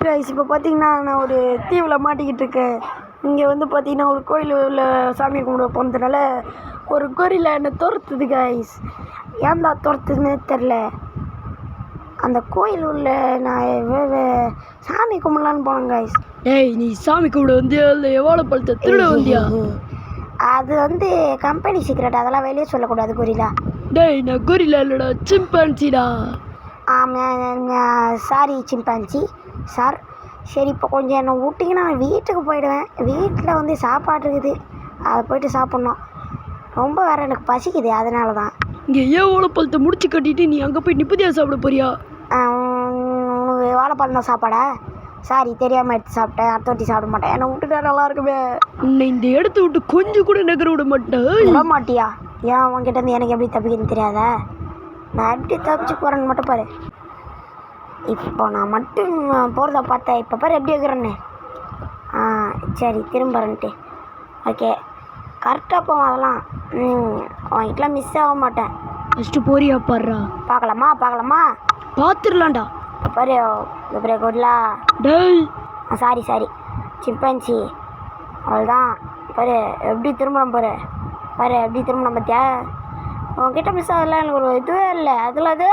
Guys இப்போ பார்த்தீங்கன்னா நான் ஒரு தீவில் மாட்டிக்கிட்டு இருக்கேன். இங்கே வந்து பார்த்தீங்கன்னா ஒரு கோயிலில் சாமி கும்பிட போனதுனால ஒரு கோரியில் என்னை துரத்துது கைஸ். ஏன்டா துரத்துதுன்னு தெரில. அந்த கோயில் உள்ள நான் சாமி கும்பிடலான்னு போனேன் கைஸ். ஏய், நீ சாமி கும்பிட வந்தியா இல்லை எவ்வளோ பழத்தை திருட வந்தியா? அது வந்து கம்பெனி சீக்ரெட், அதெல்லாம் வெளியே சொல்லக்கூடாது கோரிலா. டேய், நான் கோரிலா இல்லைடா, சிம்பான்சிடா. Sorry chimpanzee sir. சரி இப்போ கொஞ்சம் என்னை விட்டிங்கன்னா நான் வீட்டுக்கு போயிடுவேன். வீட்டில் வந்து சாப்பாடு இருக்குது, அதை போய்ட்டு சாப்பிட்ணும். ரொம்ப வேறு எனக்கு பசிக்குது, அதனால தான். இங்கே ஏன் வாழைப்பழத்தை முடிச்சு கட்டிட்டு நீ அங்கே போய் நிம்மதியாக சாப்பிட போறியா? உனக்கு வாழைப்பழம் தான் சாப்பாடா? சாரி, தெரியாமல் எடுத்து சாப்பிட்டேன். அடுத்த வாட்டி சாப்பிட மாட்டேன். என்னை விட்டுட்டா நல்லா இருக்குமே. உன்னை இந்த இடத்த விட்டு கொஞ்சம் கூட நகர விட மாட்டேன். விட மாட்டியா? ஏன் உங்ககிட்ட இருந்து எனக்கு எப்படி தப்பிக்கன்னு தெரியாதா? நான் எப்படி தப்பிச்சு போகிறேன்னு மட்டும் பாரு. இப்போ நான் மட்டும் போகிறத பார்த்தேன். இப்போ பாரு எப்படி இருக்கிறேன்னு. சரி, திரும்பறன்ட்டு. ஓகே, கரெக்டாக போவோம். அதெல்லாம் உங்ககிட்டலாம் மிஸ் ஆக மாட்டேன். ஃபஸ்ட்டு போறியா பாடுறா? பார்க்கலாமா? பார்த்துடலாம்டா. பாரு பெரிய கோட்லா. டேய், சாரி சிம்பான்சி. அவ்வளோதான். பாரு எப்படி திரும்பணும், பாரு எப்படி திரும்பணும் பார்த்தியா? உங்ககிட்ட மிஸ் ஆகலாம் எனக்கு ஒரு இதுவே இல்லை. அதில் அது